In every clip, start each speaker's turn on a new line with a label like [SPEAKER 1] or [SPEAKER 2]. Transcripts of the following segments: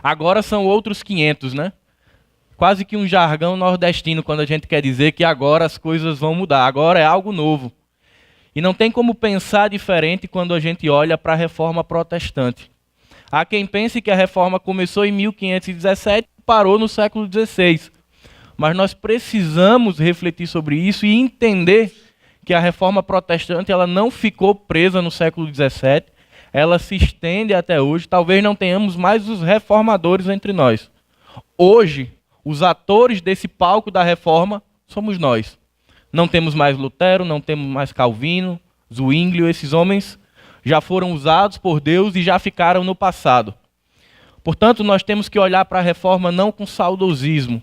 [SPEAKER 1] Agora são outros 500, né? Quase que um jargão nordestino quando a gente quer dizer que agora as coisas vão mudar, agora é algo novo. E não tem como pensar diferente quando a gente olha para a Reforma Protestante. Há quem pense que a Reforma começou em 1517 e parou no século XVI. Mas nós precisamos refletir sobre isso e entender que a Reforma Protestante ela não ficou presa no século XVII, ela se estende até hoje. Talvez não tenhamos mais os reformadores entre nós. Hoje, os atores desse palco da Reforma somos nós. Não temos mais Lutero, não temos mais Calvino, Zwinglio, esses homens já foram usados por Deus e já ficaram no passado. Portanto, nós temos que olhar para a Reforma não com saudosismo,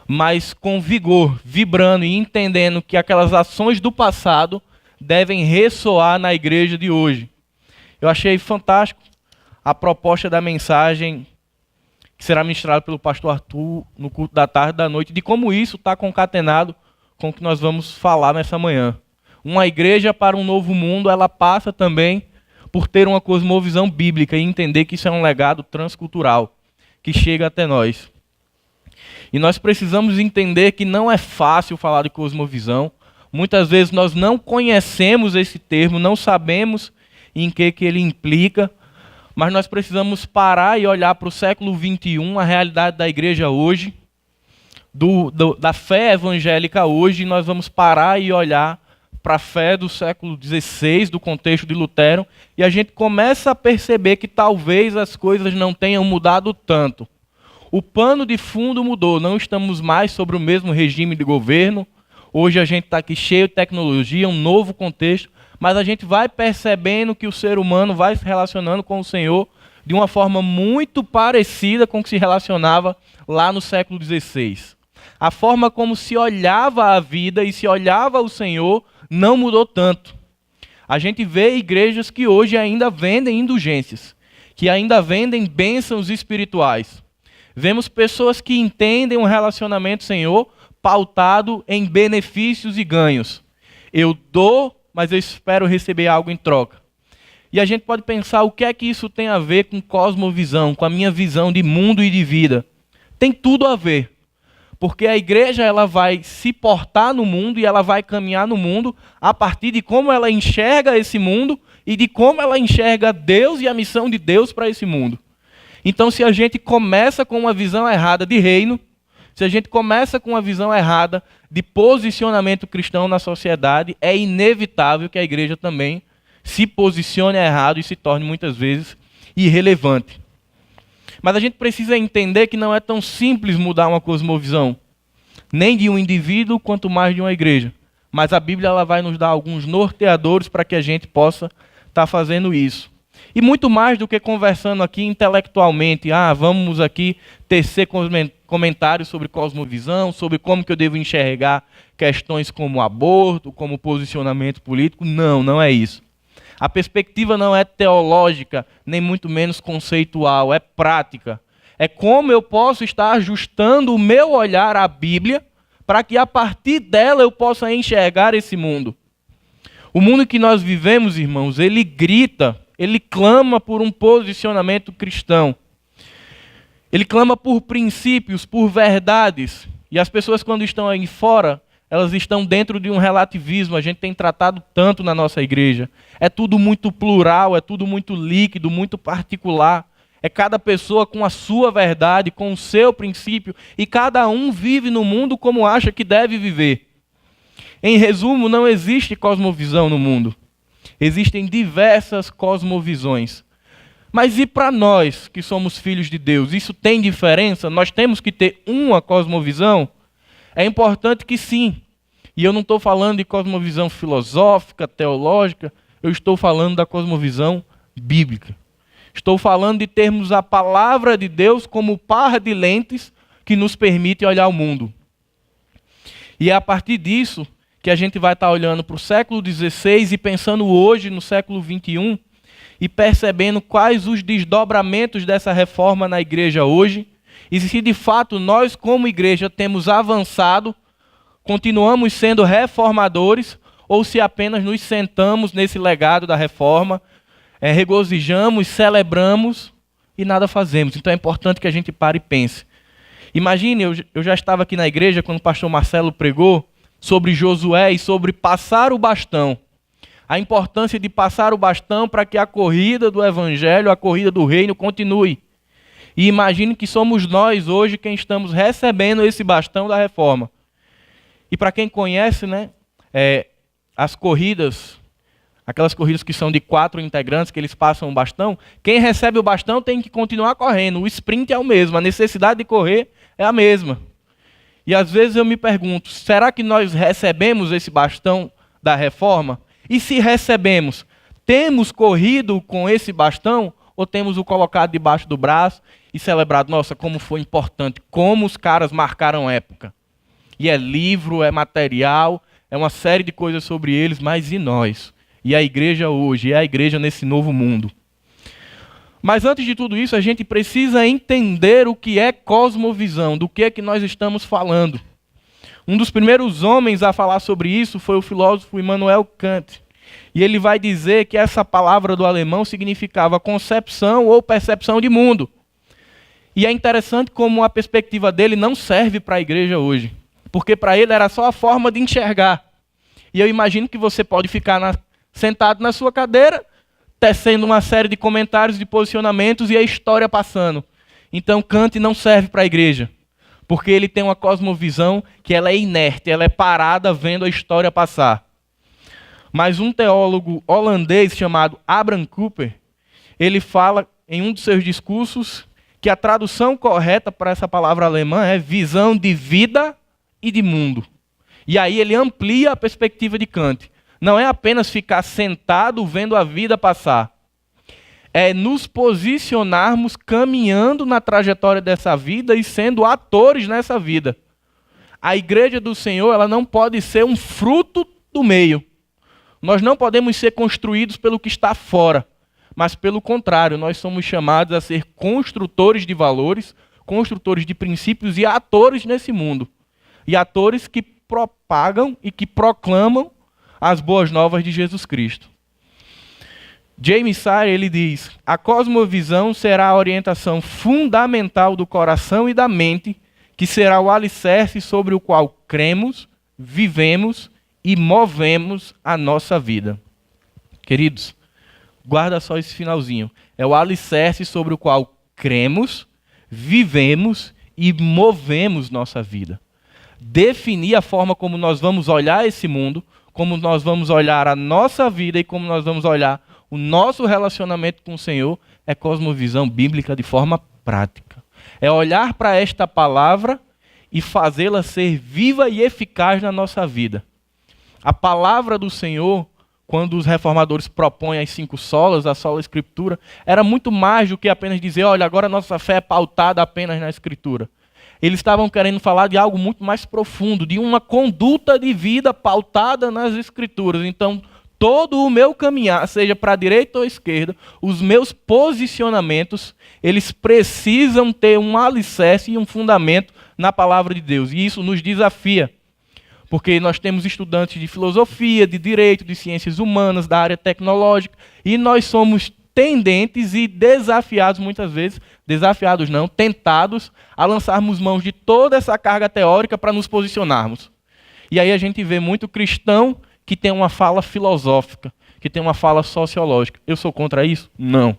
[SPEAKER 1] mas com vigor, vibrando e entendendo que aquelas ações do passado devem ressoar na igreja de hoje. Eu achei fantástico a proposta da mensagem que será ministrada pelo pastor Arthur no culto da tarde e da noite, de como isso está concatenado com o que nós vamos falar nessa manhã. Uma igreja para um novo mundo, ela passa também por ter uma cosmovisão bíblica e entender que isso é um legado transcultural que chega até nós. E nós precisamos entender que não é fácil falar de cosmovisão. Muitas vezes nós não conhecemos esse termo, não sabemos em que ele implica, mas nós precisamos parar e olhar para o século XXI, a realidade da igreja hoje, da fé evangélica hoje, e nós vamos parar e olhar para a fé do século XVI, do contexto de Lutero, e a gente começa a perceber que talvez as coisas não tenham mudado tanto. O pano de fundo mudou, não estamos mais sobre o mesmo regime de governo, hoje a gente está aqui cheio de tecnologia, um novo contexto, mas a gente vai percebendo que o ser humano vai se relacionando com o Senhor de uma forma muito parecida com o que se relacionava lá no século XVI. A forma como se olhava a vida e se olhava o Senhor não mudou tanto. A gente vê igrejas que hoje ainda vendem indulgências, que ainda vendem bênçãos espirituais. Vemos pessoas que entendem um relacionamento Senhor pautado em benefícios e ganhos. Eu dou, mas eu espero receber algo em troca. E a gente pode pensar o que é que isso tem a ver com cosmovisão, com a minha visão de mundo e de vida. Tem tudo a ver. Porque a igreja ela vai se portar no mundo e ela vai caminhar no mundo a partir de como ela enxerga esse mundo e de como ela enxerga Deus e a missão de Deus para esse mundo. Então, se a gente começa com uma visão errada de reino, se a gente começa com uma visão errada de posicionamento cristão na sociedade, é inevitável que a igreja também se posicione errado e se torne muitas vezes irrelevante. Mas a gente precisa entender que não é tão simples mudar uma cosmovisão, nem de um indivíduo, quanto mais de uma igreja. Mas a Bíblia ela vai nos dar alguns norteadores para que a gente possa estar fazendo isso. E muito mais do que conversando aqui intelectualmente, vamos aqui tecer comentários sobre cosmovisão, sobre como que eu devo enxergar questões como aborto, como posicionamento político. Não, não é isso. A perspectiva não é teológica, nem muito menos conceitual, é prática. É como eu posso estar ajustando o meu olhar à Bíblia para que a partir dela eu possa enxergar esse mundo. O mundo que nós vivemos, irmãos, ele grita, ele clama por um posicionamento cristão. Ele clama por princípios, por verdades. E as pessoas quando estão aí fora, elas estão dentro de um relativismo. A gente tem tratado tanto na nossa igreja. É tudo muito plural, é tudo muito líquido, muito particular. É cada pessoa com a sua verdade, com o seu princípio. E cada um vive no mundo como acha que deve viver. Em resumo, não existe cosmovisão no mundo. Existem diversas cosmovisões. Mas e para nós que somos filhos de Deus? Isso tem diferença? Nós temos que ter uma cosmovisão? É importante que sim. E eu não estou falando de cosmovisão filosófica, teológica, eu estou falando da cosmovisão bíblica. Estou falando de termos a palavra de Deus como par de lentes que nos permite olhar o mundo. E é a partir disso que a gente vai estar olhando para o século XVI e pensando hoje no século XXI e percebendo quais os desdobramentos dessa reforma na igreja hoje. E se de fato nós como igreja temos avançado, continuamos sendo reformadores, ou se apenas nos sentamos nesse legado da reforma, regozijamos, celebramos, e nada fazemos. Então é importante que a gente pare e pense. Imagine, eu já estava aqui na igreja quando o pastor Marcelo pregou sobre Josué e sobre passar o bastão. A importância de passar o bastão para que a corrida do evangelho, a corrida do reino continue. E imagine que somos nós hoje quem estamos recebendo esse bastão da reforma. E para quem conhece, né, as corridas, aquelas corridas que são de 4 integrantes, que eles passam o bastão, quem recebe o bastão tem que continuar correndo. O sprint é o mesmo, a necessidade de correr é a mesma. E às vezes eu me pergunto, será que nós recebemos esse bastão da reforma? E se recebemos, temos corrido com esse bastão ou temos o colocado debaixo do braço e celebrado, nossa, como foi importante, como os caras marcaram época. E é livro, é material, é uma série de coisas sobre eles, mas e nós? E a igreja hoje, e a igreja nesse novo mundo? Mas antes de tudo isso, a gente precisa entender o que é cosmovisão, do que é que nós estamos falando. Um dos primeiros homens a falar sobre isso foi o filósofo Immanuel Kant. E ele vai dizer que essa palavra do alemão significava concepção ou percepção de mundo. E é interessante como a perspectiva dele não serve para a igreja hoje. Porque para ele era só a forma de enxergar. E eu imagino que você pode ficar sentado na sua cadeira, tecendo uma série de comentários, de posicionamentos e a história passando. Então Kant não serve para a igreja. Porque ele tem uma cosmovisão que ela é inerte, ela é parada vendo a história passar. Mas um teólogo holandês chamado Abraham Kuyper, ele fala em um dos seus discursos que a tradução correta para essa palavra alemã é visão de vida e de mundo. E aí ele amplia a perspectiva de Kant. Não é apenas ficar sentado vendo a vida passar. É nos posicionarmos caminhando na trajetória dessa vida e sendo atores nessa vida. A igreja do Senhor, ela não pode ser um fruto do meio. Nós não podemos ser construídos pelo que está fora, mas pelo contrário, nós somos chamados a ser construtores de valores, construtores de princípios e atores nesse mundo. E atores que propagam e que proclamam as boas novas de Jesus Cristo. James Sire, ele diz, a cosmovisão será a orientação fundamental do coração e da mente, que será o alicerce sobre o qual cremos, vivemos e movemos a nossa vida. Queridos, guarda só esse finalzinho. É o alicerce sobre o qual cremos, vivemos e movemos nossa vida. Definir a forma como nós vamos olhar esse mundo, como nós vamos olhar a nossa vida e como nós vamos olhar o nosso relacionamento com o Senhor é cosmovisão bíblica de forma prática. É olhar para esta palavra e fazê-la ser viva e eficaz na nossa vida. A palavra do Senhor, quando os reformadores propõem as 5 solas, a sola Escritura, era muito mais do que apenas dizer, olha, agora a nossa fé é pautada apenas na Escritura. Eles estavam querendo falar de algo muito mais profundo, de uma conduta de vida pautada nas Escrituras. Então, todo o meu caminhar, seja para a direita ou à esquerda, os meus posicionamentos, eles precisam ter um alicerce e um fundamento na palavra de Deus. E isso nos desafia. Porque nós temos estudantes de filosofia, de direito, de ciências humanas, da área tecnológica, e nós somos tendentes e desafiados muitas vezes, desafiados não, tentados a lançarmos mãos de toda essa carga teórica para nos posicionarmos. E aí a gente vê muito cristão que tem uma fala filosófica, que tem uma fala sociológica. Eu sou contra isso? Não.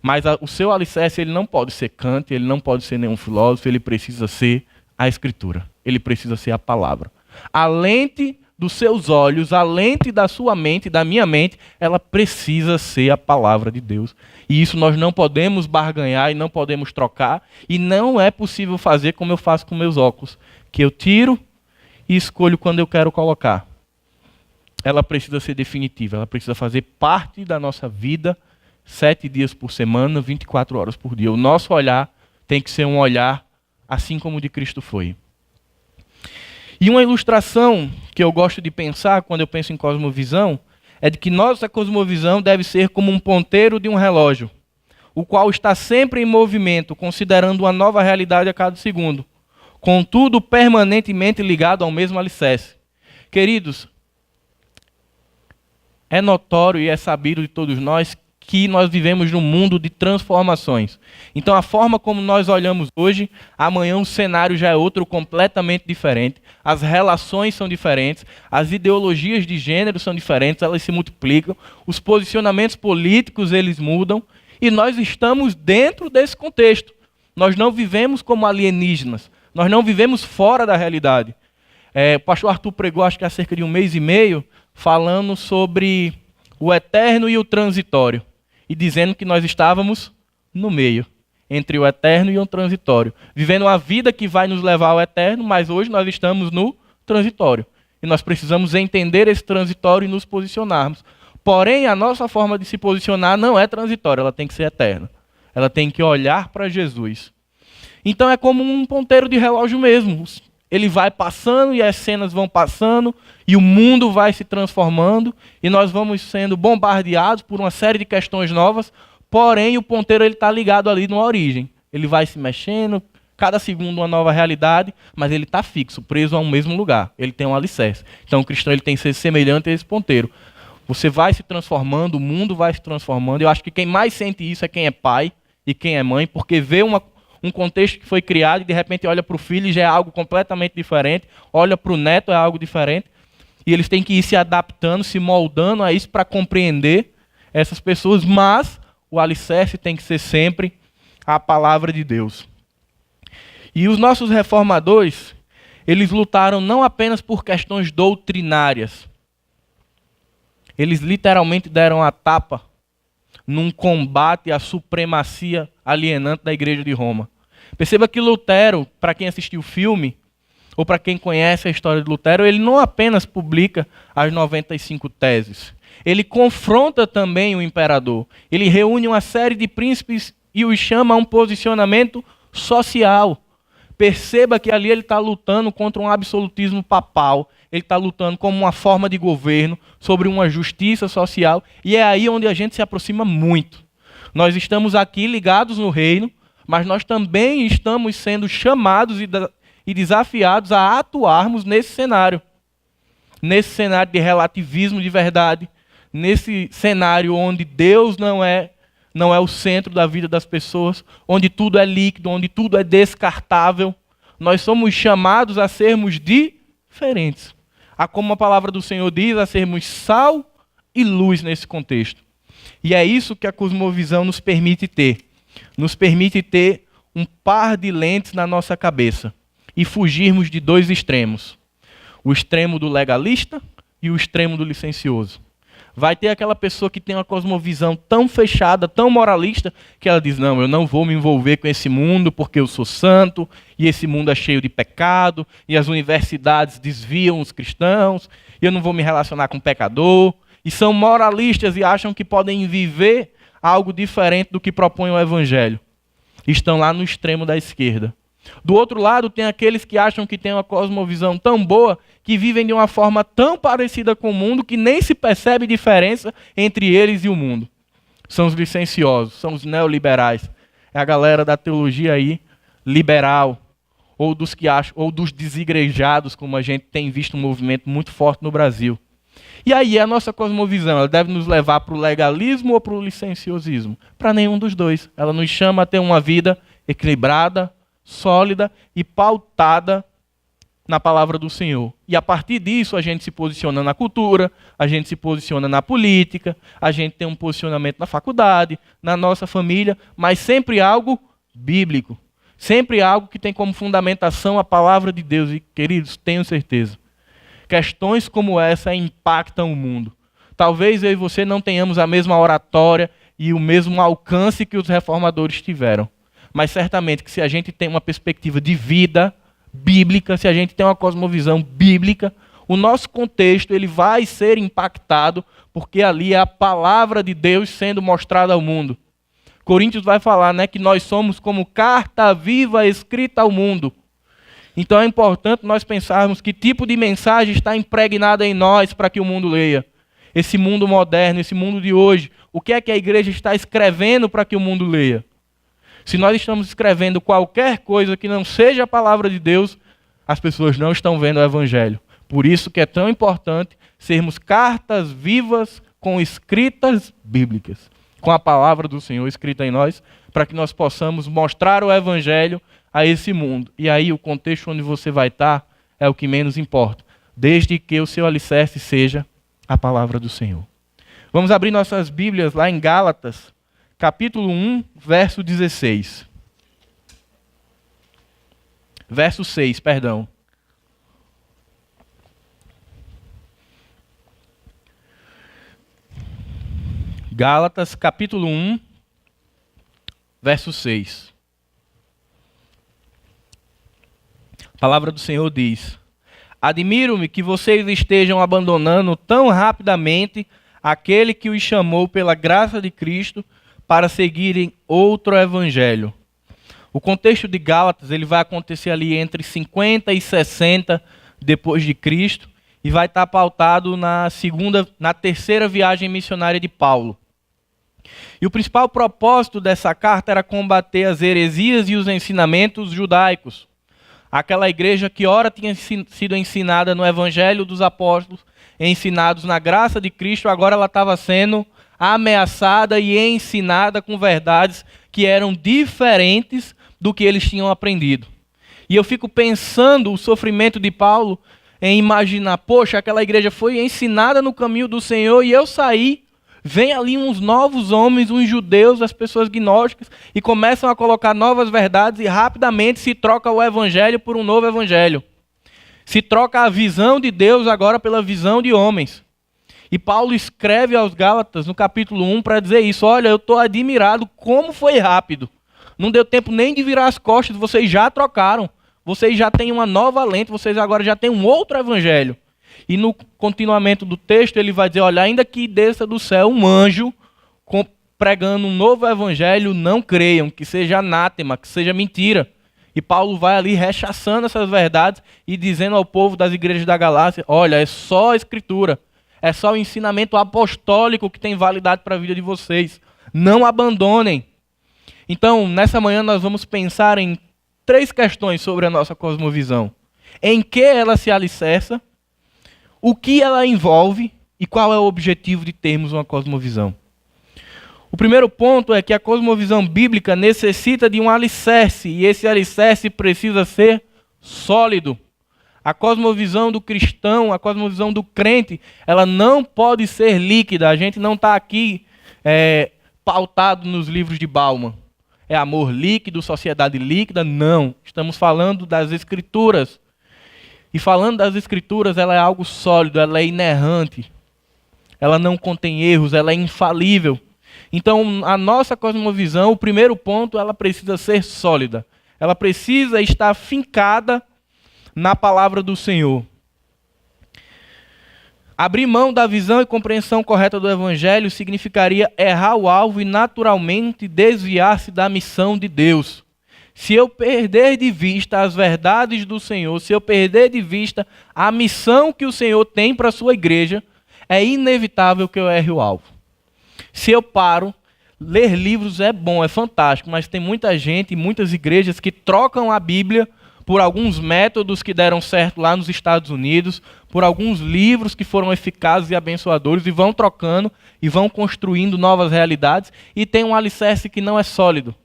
[SPEAKER 1] Mas o seu alicerce ele não pode ser Kant, ele não pode ser nenhum filósofo, ele precisa ser a Escritura. Ele precisa ser a palavra. A lente dos seus olhos, a lente da sua mente, da minha mente, ela precisa ser a palavra de Deus. E isso nós não podemos barganhar e não podemos trocar. E não é possível fazer como eu faço com meus óculos, que eu tiro e escolho quando eu quero colocar. Ela precisa ser definitiva, ela precisa fazer parte da nossa vida, 7 dias por semana, 24 horas por dia. O nosso olhar tem que ser um olhar assim como o de Cristo foi. E uma ilustração que eu gosto de pensar quando eu penso em cosmovisão é de que nossa cosmovisão deve ser como um ponteiro de um relógio, o qual está sempre em movimento, considerando uma nova realidade a cada segundo, contudo permanentemente ligado ao mesmo alicerce. Queridos, é notório e é sabido de todos nós que nós vivemos num mundo de transformações. Então a forma como nós olhamos hoje, amanhã o cenário já é outro completamente diferente, as relações são diferentes, as ideologias de gênero são diferentes, elas se multiplicam, os posicionamentos políticos eles mudam, e nós estamos dentro desse contexto. Nós não vivemos como alienígenas, nós não vivemos fora da realidade. O pastor Arthur pregou, acho que há cerca de 1 mês e meio, falando sobre o eterno e o transitório, e dizendo que nós estávamos no meio, entre o eterno e o transitório, vivendo a vida que vai nos levar ao eterno, mas hoje nós estamos no transitório. E nós precisamos entender esse transitório e nos posicionarmos. Porém, a nossa forma de se posicionar não é transitória, ela tem que ser eterna. Ela tem que olhar para Jesus. Então é como um ponteiro de relógio mesmo. Ele vai passando e as cenas vão passando e o mundo vai se transformando e nós vamos sendo bombardeados por uma série de questões novas, porém o ponteiro está ligado ali numa origem. Ele vai se mexendo, cada segundo uma nova realidade, mas ele está fixo, preso a um mesmo lugar. Ele tem um alicerce. Então o cristão ele tem que ser semelhante a esse ponteiro. Você vai se transformando, o mundo vai se transformando. Eu acho que quem mais sente isso é quem é pai e quem é mãe, porque vê um contexto que foi criado e de repente olha para o filho e já é algo completamente diferente, olha para o neto é algo diferente, e eles têm que ir se adaptando, se moldando a isso para compreender essas pessoas, mas o alicerce tem que ser sempre a palavra de Deus. E os nossos reformadores, eles lutaram não apenas por questões doutrinárias, eles literalmente deram a tapa num combate à supremacia alienante da Igreja de Roma. Perceba que Lutero, para quem assistiu o filme, ou para quem conhece a história de Lutero, ele não apenas publica as 95 teses, ele confronta também o imperador. Ele reúne uma série de príncipes e os chama a um posicionamento social. Perceba que ali ele está lutando contra um absolutismo papal, ele está lutando como uma forma de governo, sobre uma justiça social, e é aí onde a gente se aproxima muito. Nós estamos aqui ligados no reino, mas nós também estamos sendo chamados e desafiados a atuarmos nesse cenário de relativismo de verdade, nesse cenário onde Deus não é o centro da vida das pessoas, onde tudo é líquido, onde tudo é descartável. Nós somos chamados a sermos diferentes. A como a palavra do Senhor diz, a sermos sal e luz nesse contexto. E é isso que a cosmovisão nos permite ter. Nos permite ter um par de lentes na nossa cabeça e fugirmos de dois extremos. O extremo do legalista e o extremo do licencioso. Vai ter aquela pessoa que tem uma cosmovisão tão fechada, tão moralista, que ela diz, não, eu não vou me envolver com esse mundo porque eu sou santo, e esse mundo é cheio de pecado, e as universidades desviam os cristãos, e eu não vou me relacionar com pecador, e são moralistas e acham que podem viver algo diferente do que propõe o Evangelho. Estão lá no extremo da esquerda. Do outro lado, tem aqueles que acham que têm uma cosmovisão tão boa que vivem de uma forma tão parecida com o mundo que nem se percebe diferença entre eles e o mundo. São os licenciosos, são os neoliberais. É a galera da teologia aí, liberal, ou dos que acham, ou dos desigrejados, como a gente tem visto um movimento muito forte no Brasil. E aí a nossa cosmovisão, ela deve nos levar para o legalismo ou para o licenciosismo? Para nenhum dos dois. Ela nos chama a ter uma vida equilibrada, sólida e pautada na palavra do Senhor. E a partir disso a gente se posiciona na cultura, a gente se posiciona na política, a gente tem um posicionamento na faculdade, na nossa família, mas sempre algo bíblico. Sempre algo que tem como fundamentação a palavra de Deus. E, queridos, tenham certeza, questões como essa impactam o mundo. Talvez eu e você não tenhamos a mesma oratória e o mesmo alcance que os reformadores tiveram. Mas certamente que se a gente tem uma perspectiva de vida bíblica, se a gente tem uma cosmovisão bíblica, o nosso contexto ele vai ser impactado, porque ali é a palavra de Deus sendo mostrada ao mundo. Coríntios vai falar, né, que nós somos como carta viva escrita ao mundo. Então é importante nós pensarmos que tipo de mensagem está impregnada em nós para que o mundo leia. Esse mundo moderno, esse mundo de hoje, o que é que a igreja está escrevendo para que o mundo leia? Se nós estamos escrevendo qualquer coisa que não seja a palavra de Deus, as pessoas não estão vendo o Evangelho. Por isso que é tão importante sermos cartas vivas com escritas bíblicas. com a palavra do Senhor escrita em nós, para que nós possamos mostrar o evangelho a esse mundo. E aí o contexto onde você vai estar é o que menos importa, desde que o seu alicerce seja a palavra do Senhor. Vamos abrir nossas Bíblias lá em Gálatas, capítulo 1, verso 16. Verso 6, perdão. Gálatas, capítulo 1, verso 6. A palavra do Senhor diz: Admiro-me que vocês estejam abandonando tão rapidamente aquele que os chamou pela graça de Cristo para seguirem outro evangelho. O contexto de Gálatas ele vai acontecer ali entre 50 e 60 depois de Cristo e vai estar pautado na terceira viagem missionária de Paulo. E o principal propósito dessa carta era combater as heresias e os ensinamentos judaicos. Aquela igreja que ora tinha sido ensinada no Evangelho dos Apóstolos, ensinados na graça de Cristo, agora ela estava sendo ameaçada e ensinada com verdades que eram diferentes do que eles tinham aprendido. E eu fico pensando o sofrimento de Paulo em imaginar, poxa, aquela igreja foi ensinada no caminho do Senhor e eu saí, vem ali uns novos homens, uns judeus, as pessoas gnósticas, e começam a colocar novas verdades e rapidamente se troca o evangelho por um novo evangelho. Se troca a visão de Deus agora pela visão de homens. E Paulo escreve aos Gálatas no capítulo 1 para dizer isso. Olha, eu estou admirado como foi rápido. Não deu tempo nem de virar as costas, vocês já trocaram. Vocês já têm uma nova lente, vocês agora já têm um outro evangelho. E no continuamento do texto ele vai dizer, olha, ainda que desça do céu um anjo pregando um novo evangelho, não creiam, que seja anátema, que seja mentira. E Paulo vai ali rechaçando essas verdades e dizendo ao povo das igrejas da Galácia, olha, é só a Escritura, é só o ensinamento apostólico que tem validade para a vida de vocês. Não abandonem. Então, nessa manhã nós vamos pensar em 3 questões sobre a nossa cosmovisão. Em que ela se alicerça, o que ela envolve e qual é o objetivo de termos uma cosmovisão. O primeiro ponto é que a cosmovisão bíblica necessita de um alicerce, e esse alicerce precisa ser sólido. A cosmovisão do cristão, a cosmovisão do crente, ela não pode ser líquida. A gente não está aqui pautado nos livros de Bauman. É amor líquido, sociedade líquida? Não. Estamos falando das Escrituras. E falando das Escrituras, ela é algo sólido, ela é inerrante. Ela não contém erros, ela é infalível. Então, a nossa cosmovisão, o primeiro ponto, ela precisa ser sólida. Ela precisa estar fincada na palavra do Senhor. Abrir mão da visão e compreensão correta do Evangelho significaria errar o alvo e naturalmente desviar-se da missão de Deus. Se eu perder de vista as verdades do Senhor, se eu perder de vista a missão que o Senhor tem para a sua igreja, é inevitável que eu erre o alvo. Se eu paro, ler livros é bom, é fantástico, mas tem muita gente, muitas igrejas que trocam a Bíblia por alguns métodos que deram certo lá nos Estados Unidos, por alguns livros que foram eficazes e abençoadores, e vão trocando e vão construindo novas realidades, e tem um alicerce que não é sólido.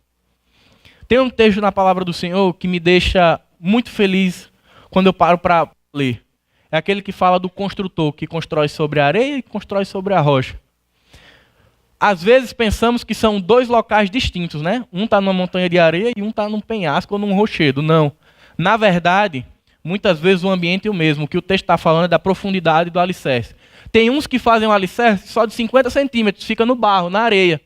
[SPEAKER 1] Tem um texto na palavra do Senhor que me deixa muito feliz quando eu paro para ler. É aquele que fala do construtor, que constrói sobre a areia e constrói sobre a rocha. Às vezes pensamos que são 2 locais distintos, né? Um está numa montanha de areia e um está num penhasco ou num rochedo. Não. Na verdade, muitas vezes o ambiente é o mesmo. O que o texto está falando é da profundidade do alicerce. Tem uns que fazem um alicerce só de 50 centímetros, fica no barro, na areia.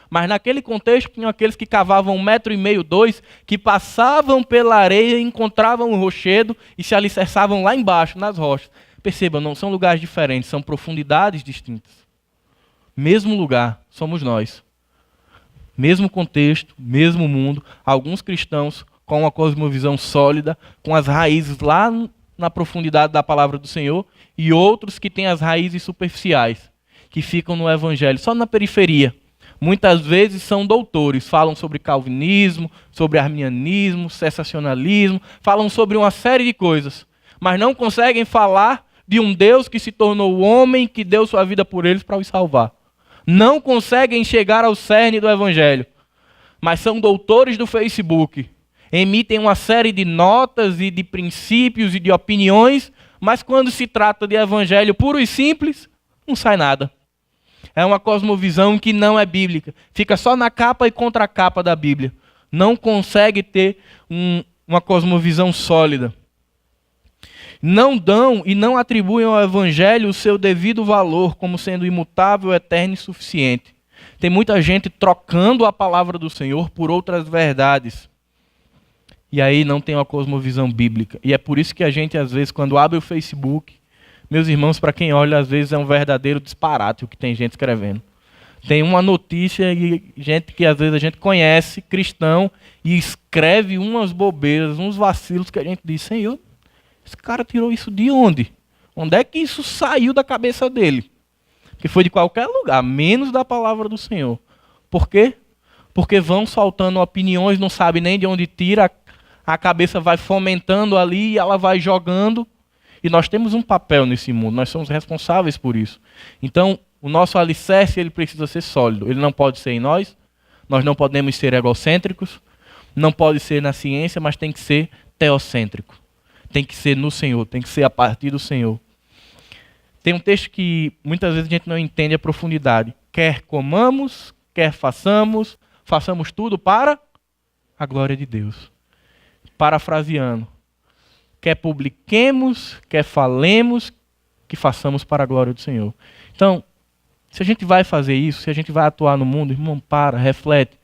[SPEAKER 1] Mas naquele contexto, tinham aqueles que cavavam 1,5 m, 2 m, que passavam pela areia, encontravam o rochedo e se alicerçavam lá embaixo, nas rochas. Percebam, não são lugares diferentes, são profundidades distintas. Mesmo lugar, somos nós. Mesmo contexto, mesmo mundo. Alguns cristãos com uma cosmovisão sólida, com as raízes lá na profundidade da palavra do Senhor, e outros que têm as raízes superficiais, que ficam no evangelho, só na periferia. Muitas vezes são doutores, falam sobre calvinismo, sobre arminianismo, sensacionalismo, falam sobre uma série de coisas, mas não conseguem falar de um Deus que se tornou homem, que deu sua vida por eles para os salvar. não conseguem chegar ao cerne do evangelho, mas são doutores do Facebook, emitem uma série de notas e de princípios e de opiniões, mas quando se trata de evangelho puro e simples, não sai nada. É uma cosmovisão que não é bíblica. Fica só na capa e contracapa da Bíblia. Não consegue ter uma cosmovisão sólida. Não dão e não atribuem ao evangelho o seu devido valor como sendo imutável, eterno e suficiente. Tem muita gente trocando a palavra do Senhor por outras verdades. E aí não tem uma cosmovisão bíblica. E é por isso que a gente, às vezes, quando abre o Facebook, meus irmãos, para quem olha, às vezes é um verdadeiro disparate o que tem gente escrevendo. Tem uma notícia e gente que às vezes a gente conhece, cristão, e escreve umas bobeiras, uns vacilos que a gente diz, Senhor, esse cara tirou isso de onde? Onde é que isso saiu da cabeça dele? Que foi de qualquer lugar, menos da palavra do Senhor. Por quê? Porque vão soltando opiniões, não sabe nem de onde tira, a cabeça vai fomentando ali e ela vai jogando. E nós temos um papel nesse mundo, nós somos responsáveis por isso. Então, o nosso alicerce ele precisa ser sólido. Ele não pode ser em nós não podemos ser egocêntricos, não pode ser na ciência, mas tem que ser teocêntrico. Tem que ser no Senhor, tem que ser a partir do Senhor. Tem um texto que muitas vezes a gente não entende a profundidade. Quer comamos, quer façamos tudo para a glória de Deus. Parafraseando. Quer publiquemos, quer falemos, que façamos para a glória do Senhor. Então, se a gente vai fazer isso, se a gente vai atuar no mundo, irmão, reflete.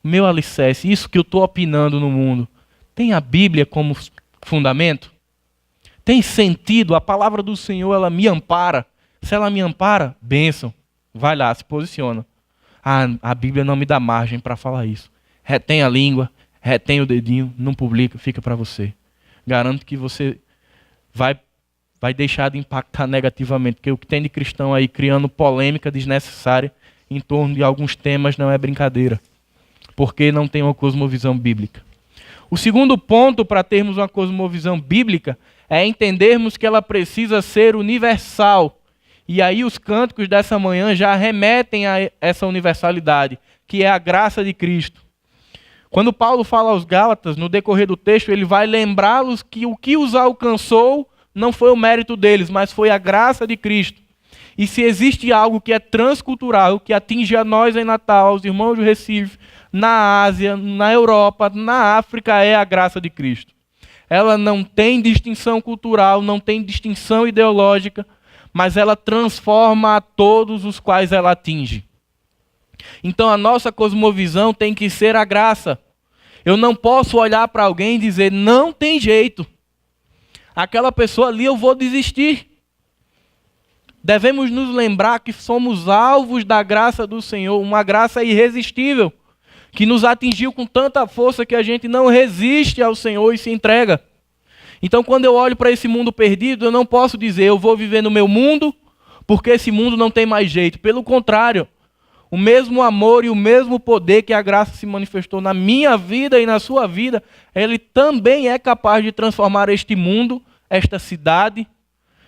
[SPEAKER 1] Meu alicerce, isso que eu estou opinando no mundo, tem a Bíblia como fundamento? Tem sentido? A palavra do Senhor, ela me ampara. Se ela me ampara, bênção. Vai lá, se posiciona. A Bíblia não me dá margem para falar isso. Retém a língua, retém o dedinho, não publica, fica para você. Garanto que você vai deixar de impactar negativamente, porque o que tem de cristão aí criando polêmica desnecessária em torno de alguns temas não é brincadeira, porque não tem uma cosmovisão bíblica. O segundo ponto para termos uma cosmovisão bíblica é entendermos que ela precisa ser universal. E aí os cânticos dessa manhã já remetem a essa universalidade, que é a graça de Cristo. Quando Paulo fala aos Gálatas, no decorrer do texto, ele vai lembrá-los que o que os alcançou não foi o mérito deles, mas foi a graça de Cristo. E se existe algo que é transcultural, que atinge a nós em Natal, aos irmãos do Recife, na Ásia, na Europa, na África, é a graça de Cristo. Ela não tem distinção cultural, não tem distinção ideológica, mas ela transforma a todos os quais ela atinge. Então a nossa cosmovisão tem que ser a graça. Eu não posso olhar para alguém e dizer, não tem jeito. Aquela pessoa ali eu vou desistir. Devemos nos lembrar que somos alvos da graça do Senhor, uma graça irresistível, que nos atingiu com tanta força que a gente não resiste ao Senhor e se entrega. Então, quando eu olho para esse mundo perdido, eu não posso dizer, eu vou viver no meu mundo, porque esse mundo não tem mais jeito. Pelo contrário, o mesmo amor e o mesmo poder que a graça se manifestou na minha vida e na sua vida, ele também é capaz de transformar este mundo, esta cidade.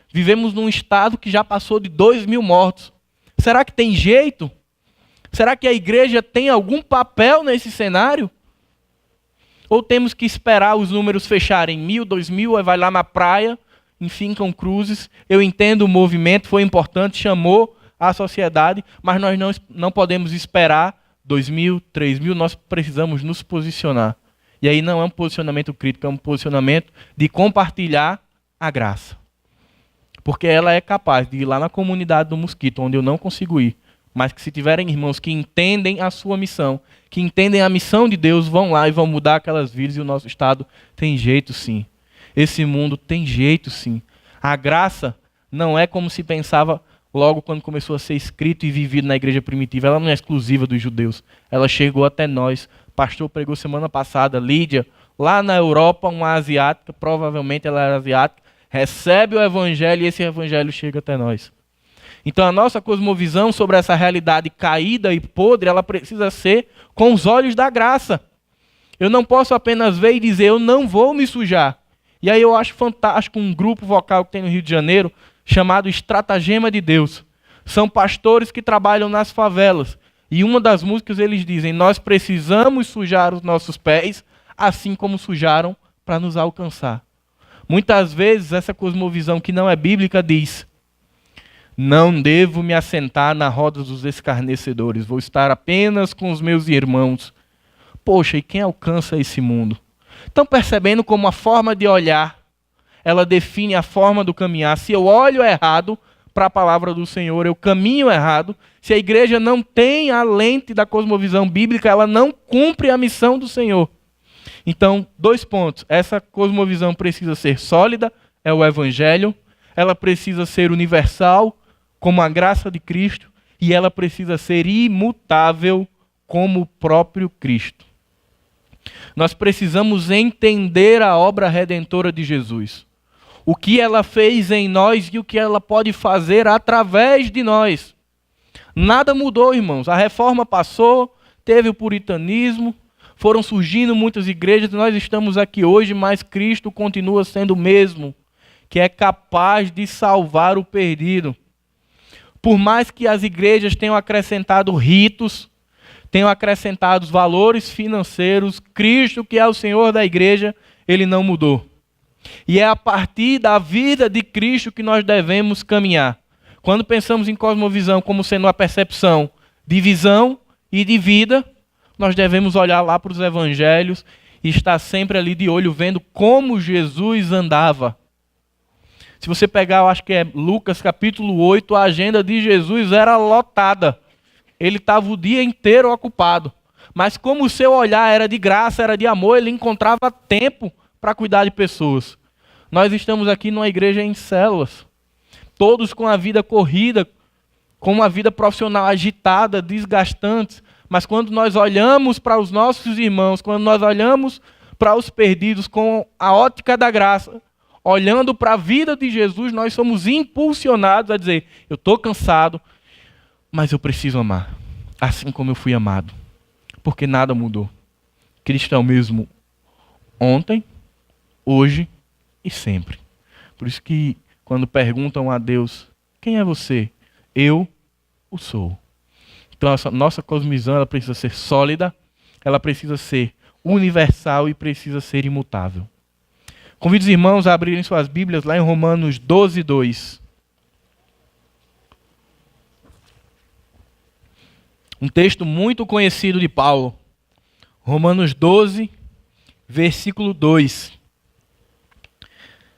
[SPEAKER 1] Vivemos num estado que já passou de 2.000 mortos. Será que tem jeito? Será que a igreja tem algum papel nesse cenário? Ou temos que esperar os números fecharem 1.000, 2.000, aí vai lá na praia, enfim, com cruzes. Eu entendo o movimento, foi importante, chamou a sociedade, mas nós não podemos esperar 2.000, 3.000, nós precisamos nos posicionar. E aí não é um posicionamento crítico, é um posicionamento de compartilhar a graça. Porque ela é capaz de ir lá na comunidade do Mosquito, onde eu não consigo ir, mas que se tiverem irmãos que entendem a sua missão, que entendem a missão de Deus, vão lá e vão mudar aquelas vidas, e o nosso estado tem jeito sim. Esse mundo tem jeito sim. A graça não é como se pensava logo quando começou a ser escrito e vivido na igreja primitiva. Ela não é exclusiva dos judeus. Ela chegou até nós. O pastor pregou semana passada, Lídia, lá na Europa, uma asiática, provavelmente ela era asiática, recebe o evangelho e esse evangelho chega até nós. Então a nossa cosmovisão sobre essa realidade caída e podre, ela precisa ser com os olhos da graça. Eu não posso apenas ver e dizer, eu não vou me sujar. E aí eu acho fantástico um grupo vocal que tem no Rio de Janeiro, chamado Estratagema de Deus. São pastores que trabalham nas favelas. E uma das músicas eles dizem: nós precisamos sujar os nossos pés, assim como sujaram para nos alcançar. Muitas vezes essa cosmovisão que não é bíblica diz: não devo me assentar na roda dos escarnecedores, vou estar apenas com os meus irmãos. Poxa, e quem alcança esse mundo? Estão percebendo como a forma de olhar, ela define a forma do caminhar. Se eu olho errado para a palavra do Senhor, eu caminho errado. Se a igreja não tem a lente da cosmovisão bíblica, ela não cumpre a missão do Senhor. Então, 2 pontos. Essa cosmovisão precisa ser sólida, é o Evangelho. Ela precisa ser universal, como a graça de Cristo. E ela precisa ser imutável, como o próprio Cristo. Nós precisamos entender a obra redentora de Jesus. O que ela fez em nós e o que ela pode fazer através de nós. Nada mudou, irmãos. A reforma passou, teve o puritanismo, foram surgindo muitas igrejas, nós estamos aqui hoje, mas Cristo continua sendo o mesmo, que é capaz de salvar o perdido. Por mais que as igrejas tenham acrescentado ritos, tenham acrescentado valores financeiros, Cristo, que é o Senhor da igreja, ele não mudou. E é a partir da vida de Cristo que nós devemos caminhar. Quando pensamos em cosmovisão como sendo uma percepção de visão e de vida, nós devemos olhar lá para os evangelhos e estar sempre ali de olho vendo como Jesus andava. Se você pegar, eu acho que é Lucas capítulo 8, a agenda de Jesus era lotada. Ele estava o dia inteiro ocupado. Mas como o seu olhar era de graça, era de amor, ele encontrava tempo para cuidar de pessoas. Nós estamos aqui numa igreja em células. Todos com a vida corrida, com uma vida profissional agitada, desgastante. Mas quando nós olhamos para os nossos irmãos, quando nós olhamos para os perdidos com a ótica da graça, olhando para a vida de Jesus, nós somos impulsionados a dizer: eu estou cansado, mas eu preciso amar, assim como eu fui amado. Porque nada mudou. Cristo é o mesmo ontem, hoje e sempre. Por isso que quando perguntam a Deus: quem é você? Eu o sou. Então a nossa cosmovisão ela precisa ser sólida, ela precisa ser universal e precisa ser imutável. Convido os irmãos a abrirem suas Bíblias lá em Romanos 12, 2. Um texto muito conhecido de Paulo. Romanos 12, versículo 2.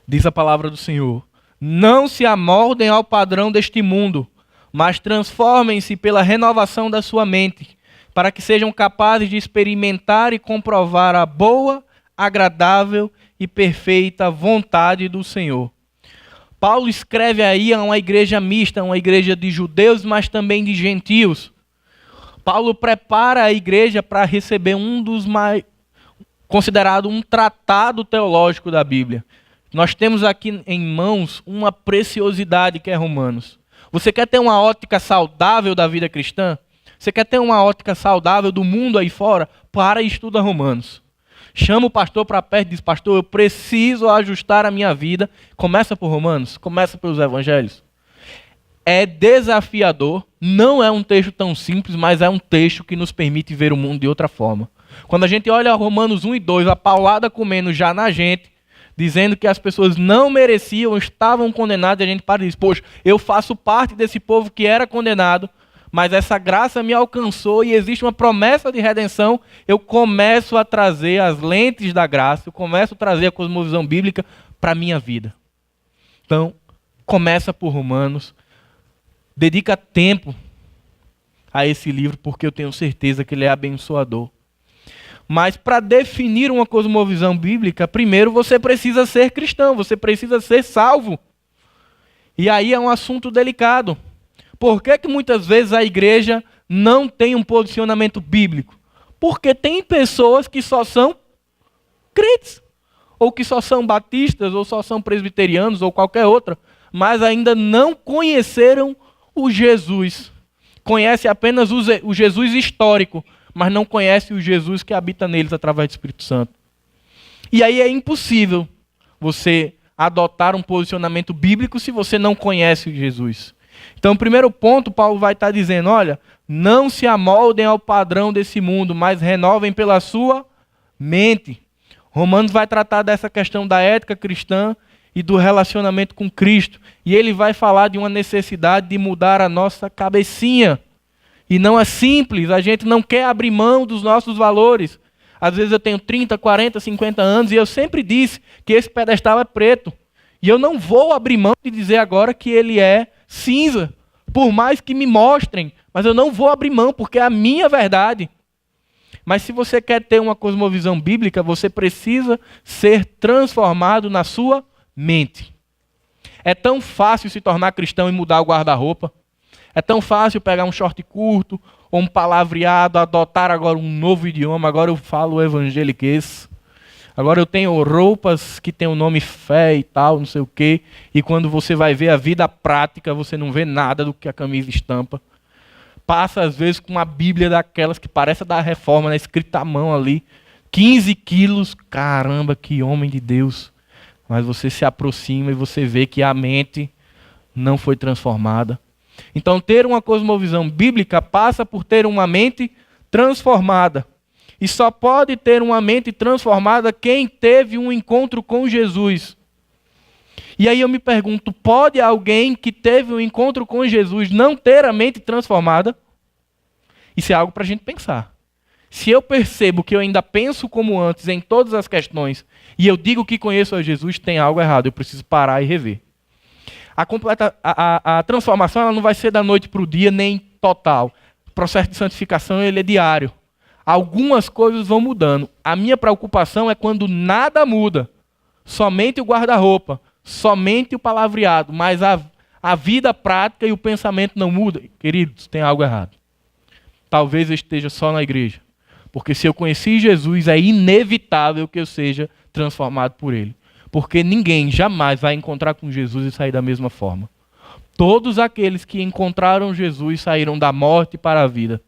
[SPEAKER 1] Diz a palavra do Senhor: não se amoldem ao padrão deste mundo, mas transformem-se pela renovação da sua mente, para que sejam capazes de experimentar e comprovar a boa, agradável e perfeita vontade do Senhor. Paulo escreve aí a uma igreja mista, uma igreja de judeus, mas também de gentios. Paulo prepara a igreja para receber um dos mais considerado um tratado teológico da Bíblia. Nós temos aqui em mãos uma preciosidade que é Romanos. Você quer ter uma ótica saudável da vida cristã? Você quer ter uma ótica saudável do mundo aí fora? Para e estuda Romanos. Chama o pastor para perto e diz: pastor, eu preciso ajustar a minha vida. Começa por Romanos, começa pelos evangelhos. É desafiador, não é um texto tão simples, mas é um texto que nos permite ver o mundo de outra forma. Quando a gente olha Romanos 1 e 2, a paulada comendo já na gente, dizendo que as pessoas não mereciam, estavam condenadas, e a gente para e diz: poxa, eu faço parte desse povo que era condenado, mas essa graça me alcançou e existe uma promessa de redenção. Eu começo a trazer as lentes da graça, eu começo a trazer a cosmovisão bíblica para a minha vida. Então, começa por Romanos, dedica tempo a esse livro, porque eu tenho certeza que ele é abençoador. Mas para definir uma cosmovisão bíblica, primeiro você precisa ser cristão, você precisa ser salvo. E aí é um assunto delicado. Por que muitas vezes a igreja não tem um posicionamento bíblico? Porque tem pessoas que só são crentes, ou que só são batistas, ou só são presbiterianos, ou qualquer outra, mas ainda não conheceram o Jesus. Conhece apenas o Jesus histórico, mas não conhece o Jesus que habita neles através do Espírito Santo. E aí é impossível você adotar um posicionamento bíblico se você não conhece o Jesus. Então, o primeiro ponto, Paulo vai estar dizendo, olha, não se amoldem ao padrão desse mundo, mas renovem pela sua mente. Romanos vai tratar dessa questão da ética cristã e do relacionamento com Cristo. E ele vai falar de uma necessidade de mudar a nossa cabecinha. E não é simples, a gente não quer abrir mão dos nossos valores. Às vezes eu tenho 30, 40, 50 anos e eu sempre disse que esse pedestal é preto. E eu não vou abrir mão de dizer agora que ele é cinza, por mais que me mostrem, mas eu não vou abrir mão, porque é a minha verdade. Mas se você quer ter uma cosmovisão bíblica, você precisa ser transformado na sua mente. É tão fácil se tornar cristão e mudar o guarda-roupa. É tão fácil pegar um short curto, ou um palavreado, adotar agora um novo idioma. Agora eu falo evangeliquez. Agora eu tenho roupas que tem o nome fé e tal, não sei o quê. E quando você vai ver a vida prática, você não vê nada do que a camisa estampa. Passa às vezes com uma Bíblia daquelas que parece da Reforma, né, escrita à mão ali. 15 quilos, caramba, que homem de Deus. Mas você se aproxima e você vê que a mente não foi transformada. Então ter uma cosmovisão bíblica passa por ter uma mente transformada. E só pode ter uma mente transformada quem teve um encontro com Jesus. E aí eu me pergunto, pode alguém que teve um encontro com Jesus não ter a mente transformada? Isso é algo para a gente pensar. Se eu percebo que eu ainda penso como antes em todas as questões, e eu digo que conheço a Jesus, tem algo errado, eu preciso parar e rever. A transformação ela não vai ser da noite para o dia, nem total. O processo de santificação ele é diário. Algumas coisas vão mudando. A minha preocupação é quando nada muda. Somente o guarda-roupa, somente o palavreado, mas a vida prática e o pensamento não mudam. Queridos, tem algo errado. Talvez eu esteja só na igreja. Porque se eu conheci Jesus, é inevitável que eu seja transformado por ele. Porque ninguém jamais vai encontrar com Jesus e sair da mesma forma. Todos aqueles que encontraram Jesus saíram da morte para a vida.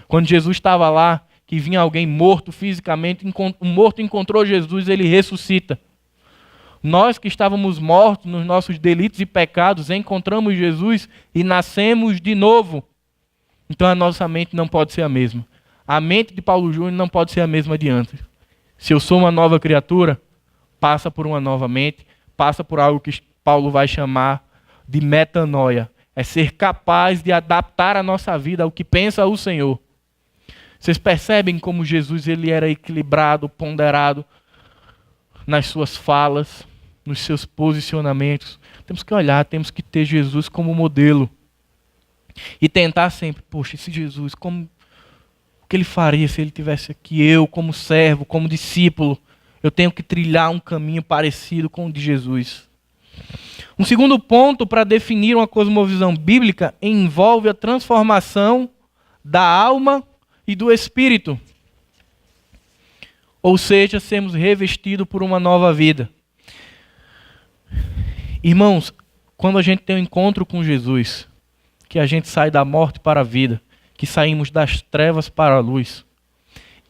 [SPEAKER 1] Quando Jesus estava lá, que vinha alguém morto fisicamente, o morto encontrou Jesus, ele ressuscita. Nós que estávamos mortos nos nossos delitos e pecados, encontramos Jesus e nascemos de novo. Então a nossa mente não pode ser a mesma. A mente de Paulo Júnior não pode ser a mesma de antes. Se eu sou uma nova criatura, passa por uma nova mente, passa por algo que Paulo vai chamar de metanoia. É ser capaz de adaptar a nossa vida ao que pensa o Senhor. Vocês percebem como Jesus ele era equilibrado, ponderado nas suas falas, nos seus posicionamentos. Temos que olhar, temos que ter Jesus como modelo. E tentar sempre, poxa, esse Jesus, como o que ele faria se ele tivesse aqui? Eu, como servo, como discípulo, eu tenho que trilhar um caminho parecido com o de Jesus. Um segundo ponto para definir uma cosmovisão bíblica envolve a transformação da alma e do espírito. Ou seja, sermos revestidos por uma nova vida. Irmãos, quando a gente tem um encontro com Jesus, que a gente sai da morte para a vida, que saímos das trevas para a luz,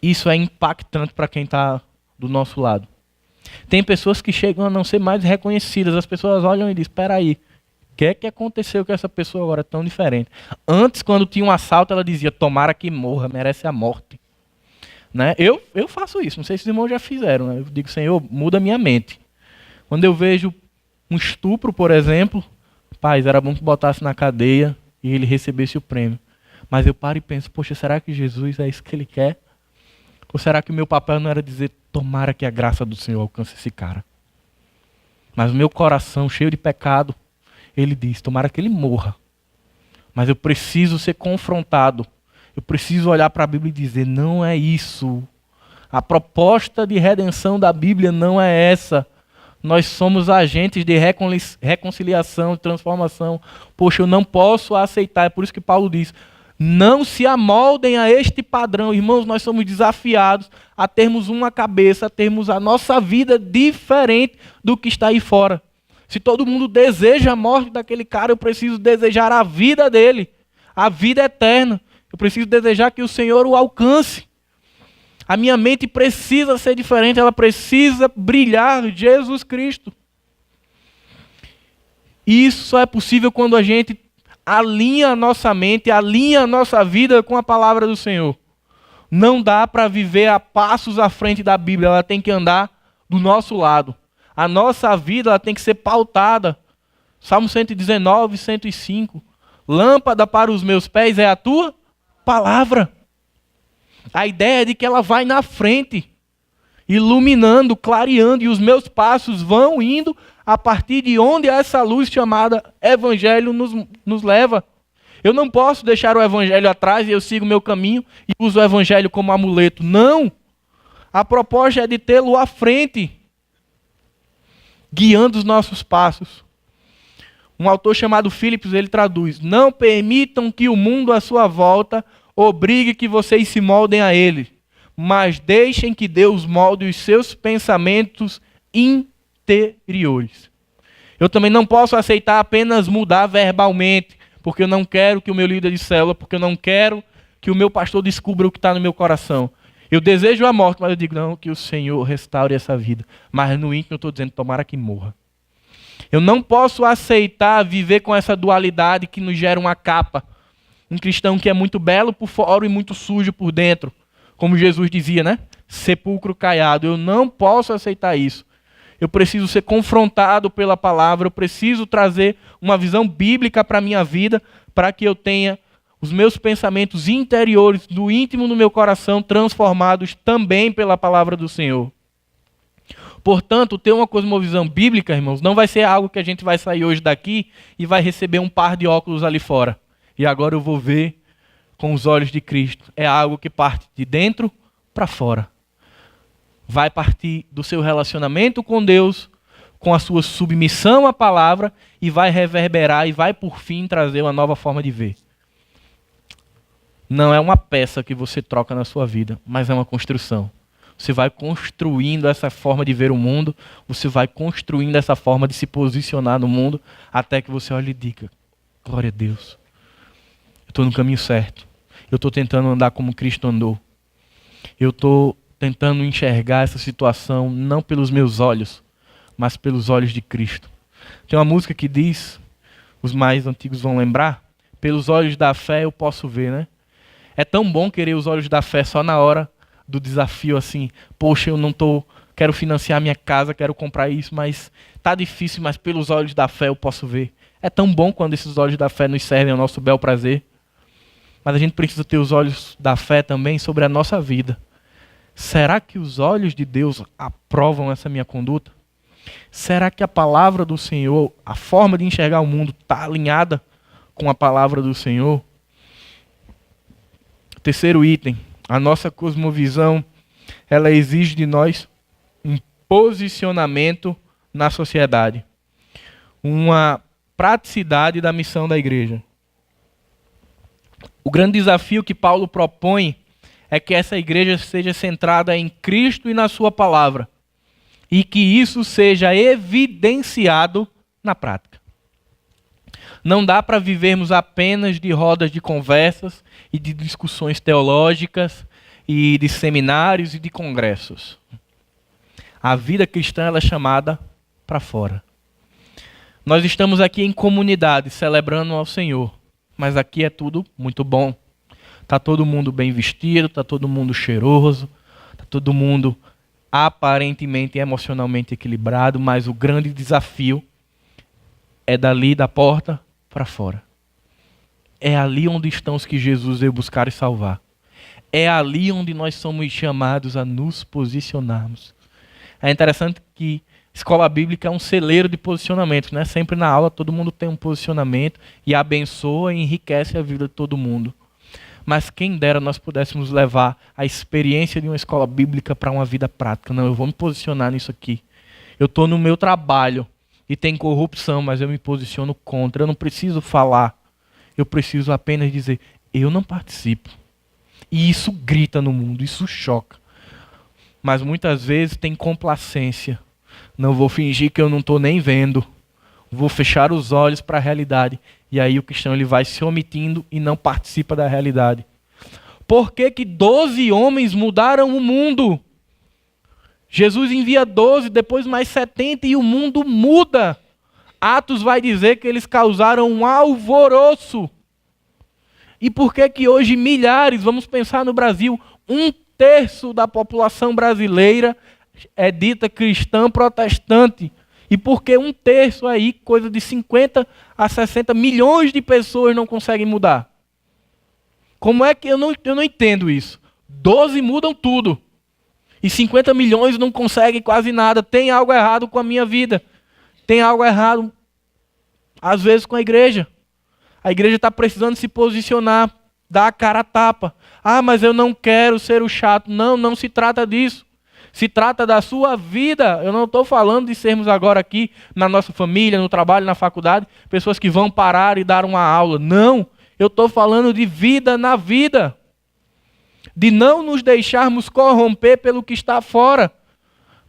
[SPEAKER 1] isso é impactante para quem está do nosso lado. Tem pessoas que chegam a não ser mais reconhecidas. As pessoas olham e dizem, espera aí, o que é que aconteceu com essa pessoa agora tão diferente? Antes, quando tinha um assalto, ela dizia, tomara que morra, merece a morte. Né? Eu faço isso, não sei se os irmãos já fizeram. Né? Eu digo, Senhor, muda a minha mente. Quando eu vejo um estupro, por exemplo, paz, era bom que botasse na cadeia e ele recebesse o prêmio. Mas eu paro e penso, poxa, será que Jesus é isso que ele quer? Ou será que o meu papel não era dizer, tomara que a graça do Senhor alcance esse cara? Mas o meu coração, cheio de pecado, ele diz, tomara que ele morra. Mas eu preciso ser confrontado. Eu preciso olhar para a Bíblia e dizer, não é isso. A proposta de redenção da Bíblia não é essa. Nós somos agentes de reconciliação, de transformação. Poxa, eu não posso aceitar. É por isso que Paulo diz, não se amoldem a este padrão. Irmãos, nós somos desafiados a termos uma cabeça, a termos a nossa vida diferente do que está aí fora. Se todo mundo deseja a morte daquele cara, eu preciso desejar a vida dele, a vida eterna. Eu preciso desejar que o Senhor o alcance. A minha mente precisa ser diferente, ela precisa brilhar Jesus Cristo. E isso só é possível quando a gente alinha a nossa mente, alinha a nossa vida com a palavra do Senhor. Não dá para viver a passos à frente da Bíblia, ela tem que andar do nosso lado. A nossa vida ela tem que ser pautada. Salmo 119, 105. Lâmpada para os meus pés é a tua palavra. A ideia é de que ela vai na frente, iluminando, clareando, e os meus passos vão indo a partir de onde essa luz chamada Evangelho nos leva. Eu não posso deixar o Evangelho atrás e eu sigo o meu caminho e uso o Evangelho como amuleto. Não! A proposta é de tê-lo à frente, guiando os nossos passos. Um autor chamado Phillips, ele traduz: não permitam que o mundo à sua volta obrigue que vocês se moldem a ele, mas deixem que Deus molde os seus pensamentos interiores. Eu também não posso aceitar apenas mudar verbalmente, porque eu não quero que o meu líder de célula, porque eu não quero que o meu pastor descubra o que está no meu coração. Eu desejo a morte, mas eu digo, não, que o Senhor restaure essa vida. Mas no íntimo eu estou dizendo, tomara que morra. Eu não posso aceitar viver com essa dualidade que nos gera uma capa. Um cristão que é muito belo por fora e muito sujo por dentro. Como Jesus dizia, né? Sepulcro caiado. Eu não posso aceitar isso. Eu preciso ser confrontado pela palavra. Eu preciso trazer uma visão bíblica para a minha vida, para que eu tenha os meus pensamentos interiores, do íntimo do meu coração, transformados também pela palavra do Senhor. Portanto, ter uma cosmovisão bíblica, irmãos, não vai ser algo que a gente vai sair hoje daqui e vai receber um par de óculos ali fora. E agora eu vou ver com os olhos de Cristo. É algo que parte de dentro para fora. Vai partir do seu relacionamento com Deus, com a sua submissão à palavra, e vai reverberar e vai, por fim, trazer uma nova forma de ver. Não é uma peça que você troca na sua vida, mas é uma construção. Você vai construindo essa forma de ver o mundo, você vai construindo essa forma de se posicionar no mundo, até que você olhe e diga, glória a Deus, eu estou no caminho certo, eu estou tentando andar como Cristo andou, eu estou tentando enxergar essa situação não pelos meus olhos, mas pelos olhos de Cristo. Tem uma música que diz, os mais antigos vão lembrar, pelos olhos da fé eu posso ver, né? É tão bom querer os olhos da fé só na hora do desafio, assim, poxa, eu não quero financiar minha casa, quero comprar isso, mas tá difícil, mas pelos olhos da fé eu posso ver. É tão bom quando esses olhos da fé nos servem ao nosso bel prazer, mas a gente precisa ter os olhos da fé também sobre a nossa vida. Será que os olhos de Deus aprovam essa minha conduta? Será que a palavra do Senhor, a forma de enxergar o mundo, está alinhada com a palavra do Senhor? Terceiro item, a nossa cosmovisão, ela exige de nós um posicionamento na sociedade, uma praticidade da missão da igreja. O grande desafio que Paulo propõe é que essa igreja seja centrada em Cristo e na sua palavra, e que isso seja evidenciado na prática. Não dá para vivermos apenas de rodas de conversas e de discussões teológicas e de seminários e de congressos. A vida cristã ela é chamada para fora. Nós estamos aqui em comunidade celebrando ao Senhor, mas aqui é tudo muito bom. Está todo mundo bem vestido, está todo mundo cheiroso, está todo mundo aparentemente emocionalmente equilibrado, mas o grande desafio é dali da porta para fora. É ali onde estão os que Jesus veio buscar e salvar. É ali onde nós somos chamados a nos posicionarmos. É interessante que escola bíblica é um celeiro de posicionamentos, né? Sempre na aula todo mundo tem um posicionamento e abençoa e enriquece a vida de todo mundo. Mas quem dera nós pudéssemos levar a experiência de uma escola bíblica para uma vida prática. Não, eu vou me posicionar nisso aqui. Eu estou no meu trabalho e tem corrupção, mas eu me posiciono contra. Eu não preciso falar. Eu preciso apenas dizer, eu não participo. E isso grita no mundo, isso choca. Mas muitas vezes tem complacência. Não vou fingir que eu não estou nem vendo. Vou fechar os olhos para a realidade. E aí o cristão ele vai se omitindo e não participa da realidade. Por que que 12 homens mudaram o mundo? Jesus envia 12, depois mais 70 e o mundo muda. Atos vai dizer que eles causaram um alvoroço. E por que que hoje milhares, vamos pensar no Brasil, 1/3 da população brasileira é dita cristã protestante? E por que 1/3 aí, coisa de 50 a 60 milhões de pessoas não conseguem mudar? Como é que eu não entendo isso? 12 mudam tudo. E 50 milhões não conseguem quase nada. Tem algo errado com a minha vida. Tem algo errado, às vezes, com a igreja. A igreja está precisando se posicionar, dar a cara a tapa. Ah, mas eu não quero ser o chato. Não, não se trata disso. Se trata da sua vida. Eu não estou falando de sermos agora aqui, na nossa família, no trabalho, na faculdade, pessoas que vão parar e dar uma aula. Não, eu estou falando de vida na vida. De não nos deixarmos corromper pelo que está fora,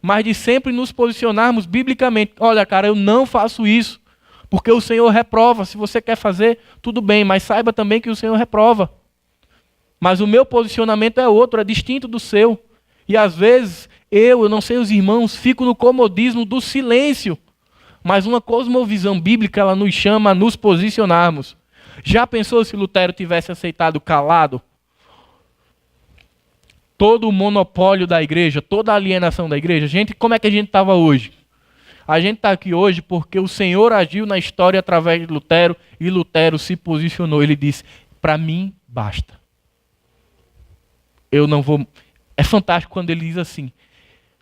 [SPEAKER 1] mas de sempre nos posicionarmos biblicamente. Olha, cara, eu não faço isso, porque o Senhor reprova. Se você quer fazer, tudo bem, mas saiba também que o Senhor reprova. Mas o meu posicionamento é outro, é distinto do seu. E às vezes, eu não sei os irmãos, fico no comodismo do silêncio. Mas uma cosmovisão bíblica, ela nos chama a nos posicionarmos. Já pensou se Lutero tivesse aceitado calado todo o monopólio da igreja, toda a alienação da igreja? Gente, como é que a gente estava hoje? A gente está aqui hoje porque o Senhor agiu na história através de Lutero e Lutero se posicionou. Ele disse, para mim, basta. Eu não vou... É fantástico quando ele diz assim,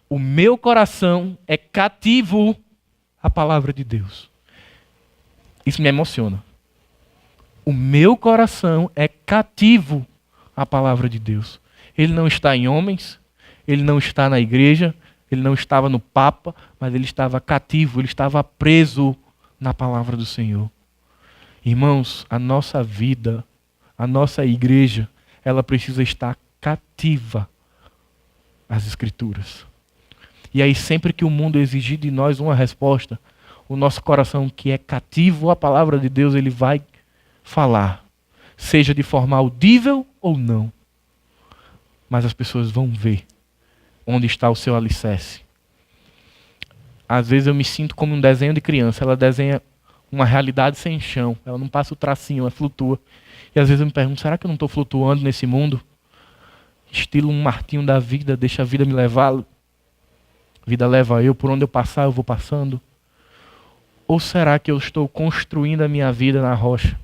[SPEAKER 1] o meu coração é cativo à palavra de Deus. Isso me emociona. O meu coração é cativo à palavra de Deus. Ele não está em homens, ele não está na igreja, ele não estava no Papa, mas ele estava cativo, ele estava preso na palavra do Senhor. Irmãos, a nossa vida, a nossa igreja, ela precisa estar cativa às Escrituras. E aí sempre que o mundo exigir de nós uma resposta, o nosso coração que é cativo à palavra de Deus, ele vai falar, seja de forma audível ou não. Mas as pessoas vão ver onde está o seu alicerce. Às vezes eu me sinto como um desenho de criança. Ela desenha uma realidade sem chão. Ela não passa o tracinho, ela flutua. E às vezes eu me pergunto, será que eu não estou flutuando nesse mundo? Estilo um martinho da vida, deixa a vida me levar. A vida leva eu, por onde eu passar eu vou passando. Ou será que eu estou construindo a minha vida na rocha?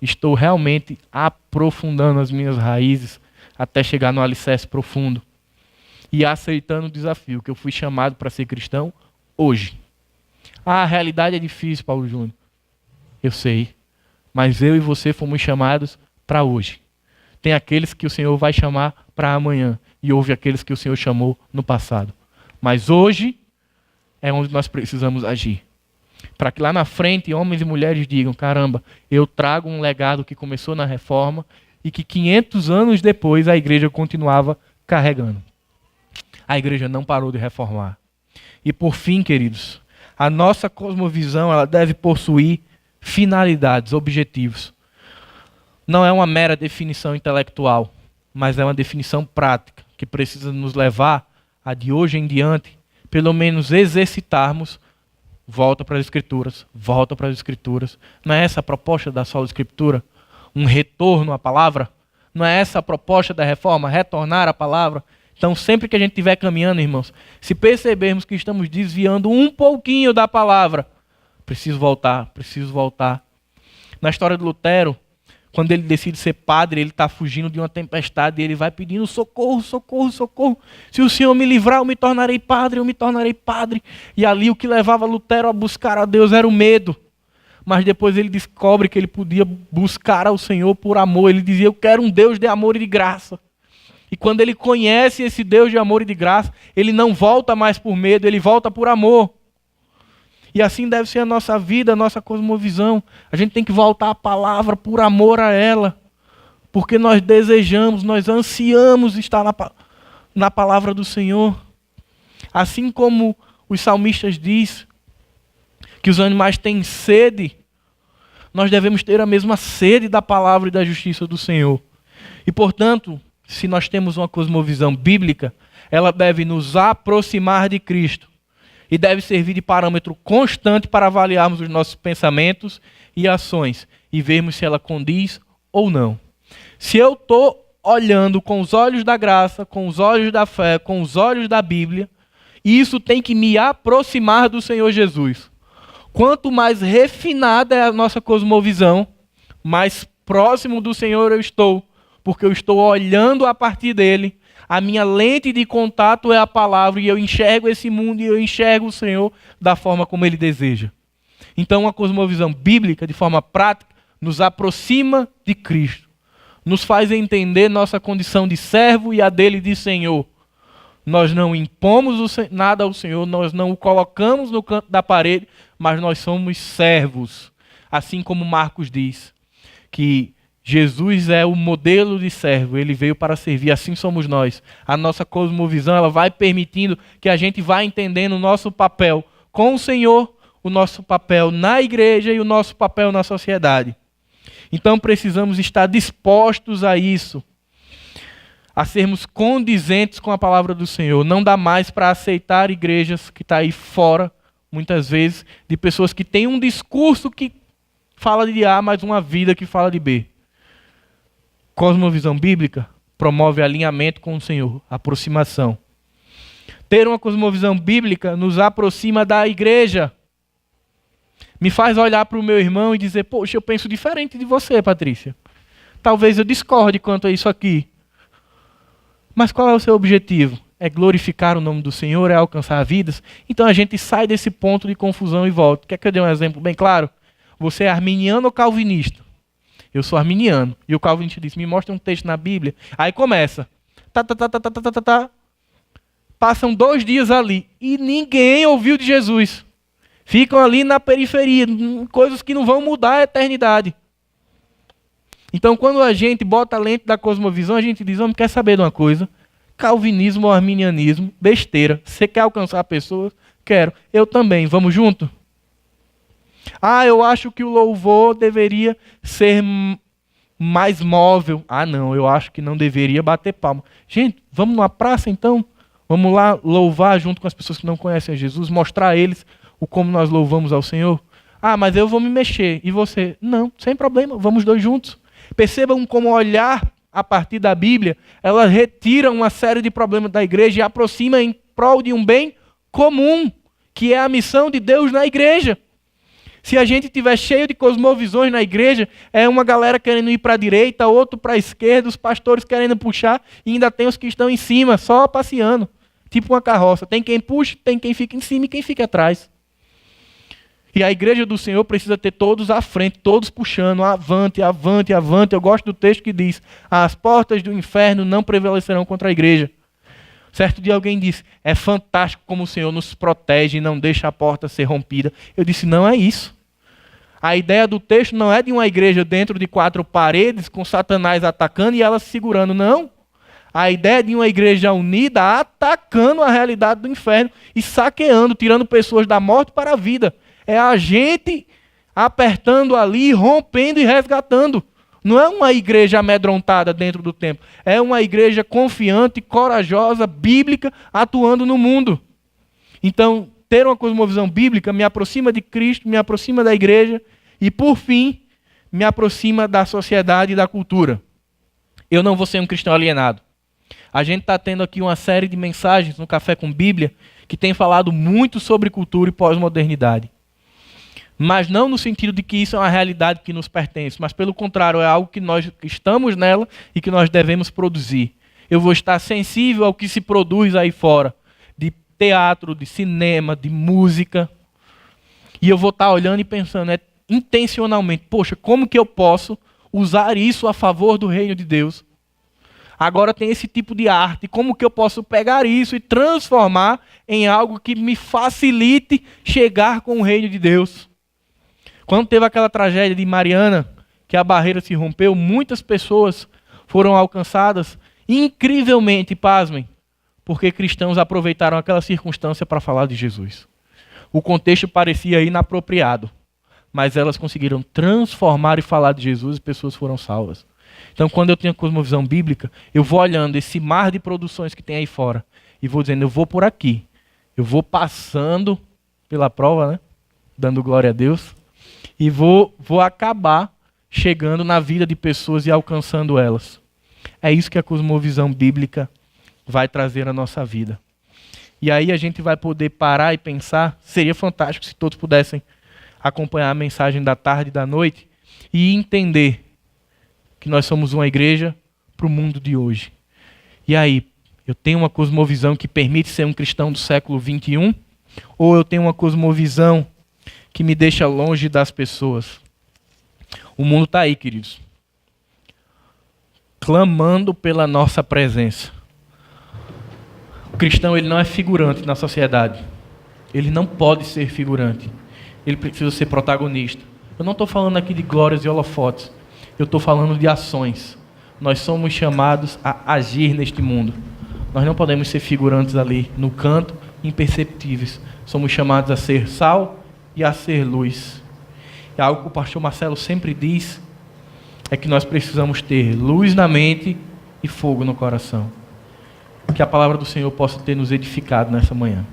[SPEAKER 1] Estou realmente aprofundando as minhas raízes até chegar no alicerce profundo e aceitando o desafio que eu fui chamado para ser cristão hoje. Ah, a realidade é difícil, Paulo Júnior. Eu sei, mas eu e você fomos chamados para hoje. Tem aqueles que o Senhor vai chamar para amanhã e houve aqueles que o Senhor chamou no passado. Mas hoje é onde nós precisamos agir. Para que lá na frente homens e mulheres digam, caramba, eu trago um legado que começou na Reforma e que 500 anos depois a igreja continuava carregando. A igreja não parou de reformar. E por fim, queridos, a nossa cosmovisão ela deve possuir finalidades, objetivos. Não é uma mera definição intelectual, mas é uma definição prática que precisa nos levar a de hoje em diante, pelo menos exercitarmos. Volta para as Escrituras, volta para as Escrituras. Não é essa a proposta da sola Escritura? Um retorno à palavra? Não é essa a proposta da reforma? Retornar à palavra? Então, sempre que a gente estiver caminhando, irmãos, se percebermos que estamos desviando um pouquinho da palavra, preciso voltar, preciso voltar. Na história de Lutero, quando ele decide ser padre, ele está fugindo de uma tempestade e ele vai pedindo socorro, socorro, socorro. Se o Senhor me livrar, eu me tornarei padre, eu me tornarei padre. E ali o que levava Lutero a buscar a Deus era o medo. Mas depois ele descobre que ele podia buscar ao Senhor por amor. Ele dizia, eu quero um Deus de amor e de graça. E quando ele conhece esse Deus de amor e de graça, ele não volta mais por medo, ele volta por amor. E assim deve ser a nossa vida, a nossa cosmovisão. A gente tem que voltar à palavra por amor a ela. Porque nós desejamos, nós ansiamos estar na palavra do Senhor. Assim como os salmistas dizem que os animais têm sede, nós devemos ter a mesma sede da palavra e da justiça do Senhor. E portanto, se nós temos uma cosmovisão bíblica, ela deve nos aproximar de Cristo. e deve servir de parâmetro constante para avaliarmos os nossos pensamentos e ações e vermos se ela condiz ou não. Se eu estou olhando com os olhos da graça, com os olhos da fé, com os olhos da Bíblia, isso tem que me aproximar do Senhor Jesus. Quanto mais refinada é a nossa cosmovisão, mais próximo do Senhor eu estou, porque eu estou olhando a partir dele. A minha lente de contato é a palavra e eu enxergo esse mundo e eu enxergo o Senhor da forma como ele deseja. Então, a cosmovisão bíblica, de forma prática, nos aproxima de Cristo. Nos faz entender nossa condição de servo e a dele de Senhor. Nós não impomos nada ao Senhor, nós não o colocamos no canto da parede, mas nós somos servos. Assim como Marcos diz, que Jesus é o modelo de servo, ele veio para servir, assim somos nós. A nossa cosmovisão, ela vai permitindo que a gente vá entendendo o nosso papel com o Senhor, o nosso papel na igreja e o nosso papel na sociedade. Então precisamos estar dispostos a isso, a sermos condizentes com a palavra do Senhor. Não dá mais para aceitar igrejas que estão aí fora, muitas vezes, de pessoas que têm um discurso que fala de A, mas uma vida que fala de B. Cosmovisão bíblica promove alinhamento com o Senhor, aproximação. Ter uma cosmovisão bíblica nos aproxima da igreja. Me faz olhar para o meu irmão e dizer, poxa, eu penso diferente de você, Patrícia. Talvez eu discorde quanto a isso aqui. Mas qual é o seu objetivo? É glorificar o nome do Senhor, é alcançar vidas? Então a gente sai desse ponto de confusão e volta. Quer que eu dê um exemplo bem claro? Você é arminiano ou calvinista? Eu sou arminiano. E o calvinista diz, me mostra um texto na Bíblia. Aí começa. Passam 2 dias ali e ninguém ouviu de Jesus. Ficam ali na periferia, coisas que não vão mudar a eternidade. Então, quando a gente bota a lente da cosmovisão, a gente diz, homem, quer saber de uma coisa? Calvinismo ou arminianismo, besteira. Você quer alcançar pessoas? Quero. Eu também. Vamos junto? Ah, eu acho que o louvor deveria ser mais móvel. Ah, não, eu acho que não deveria bater palma. Gente, vamos numa praça então? Vamos lá louvar junto com as pessoas que não conhecem a Jesus, mostrar a eles o como nós louvamos ao Senhor? Ah, mas eu vou me mexer. E você? Não, sem problema, vamos 2 juntos. Percebam como olhar a partir da Bíblia, ela retira uma série de problemas da igreja e aproxima em prol de um bem comum, que é a missão de Deus na igreja. Se a gente estiver cheio de cosmovisões na igreja, é uma galera querendo ir para a direita, outro para a esquerda, os pastores querendo puxar, e ainda tem os que estão em cima, só passeando. Tipo uma carroça. Tem quem puxa, tem quem fica em cima e quem fica atrás. E a igreja do Senhor precisa ter todos à frente, todos puxando, avante, avante, avante. Eu gosto do texto que diz, as portas do inferno não prevalecerão contra a igreja. Certo dia alguém disse, é fantástico como o Senhor nos protege e não deixa a porta ser rompida. Eu disse, não é isso. A ideia do texto não é de uma igreja dentro de 4 paredes, com Satanás atacando e ela se segurando, não. A ideia é de uma igreja unida, atacando a realidade do inferno e saqueando, tirando pessoas da morte para a vida. É a gente apertando ali, rompendo e resgatando. Não é uma igreja amedrontada dentro do templo. É uma igreja confiante, corajosa, bíblica, atuando no mundo. Então, ter uma cosmovisão bíblica me aproxima de Cristo, me aproxima da igreja e, por fim, me aproxima da sociedade e da cultura. Eu não vou ser um cristão alienado. A gente está tendo aqui uma série de mensagens no Café com Bíblia que tem falado muito sobre cultura e pós-modernidade. Mas não no sentido de que isso é uma realidade que nos pertence, mas pelo contrário, é algo que nós estamos nela e que nós devemos produzir. Eu vou estar sensível ao que se produz aí fora, de teatro, de cinema, de música, e eu vou estar olhando e pensando intencionalmente, poxa, como que eu posso usar isso a favor do reino de Deus? Agora tem esse tipo de arte, como que eu posso pegar isso e transformar em algo que me facilite chegar com o reino de Deus? Quando teve aquela tragédia de Mariana, que a barreira se rompeu, muitas pessoas foram alcançadas, incrivelmente, pasmem, porque cristãos aproveitaram aquela circunstância para falar de Jesus. O contexto parecia inapropriado, mas elas conseguiram transformar e falar de Jesus e pessoas foram salvas. Então, quando eu tenho a cosmovisão bíblica, eu vou olhando esse mar de produções que tem aí fora e vou dizendo, eu vou por aqui. Eu vou passando pela prova, né? Dando glória a Deus. E vou acabar chegando na vida de pessoas e alcançando elas. É isso que a cosmovisão bíblica vai trazer à nossa vida. E aí a gente vai poder parar e pensar, seria fantástico se todos pudessem acompanhar a mensagem da tarde e da noite e entender que nós somos uma igreja para o mundo de hoje. E aí, eu tenho uma cosmovisão que permite ser um cristão do século XXI? Ou eu tenho uma cosmovisão que me deixa longe das pessoas? O mundo está aí, queridos, clamando pela nossa presença. O cristão, ele não é figurante na sociedade. Ele não pode ser figurante. Ele precisa ser protagonista. Eu não estou falando aqui de glórias e holofotes. Eu estou falando de ações. Nós somos chamados a agir neste mundo. Nós não podemos ser figurantes ali no canto, imperceptíveis. Somos chamados a ser sal e a ser luz. E algo que o pastor Marcelo sempre diz é que nós precisamos ter luz na mente e fogo no coração. Que a palavra do Senhor possa ter nos edificado nessa manhã.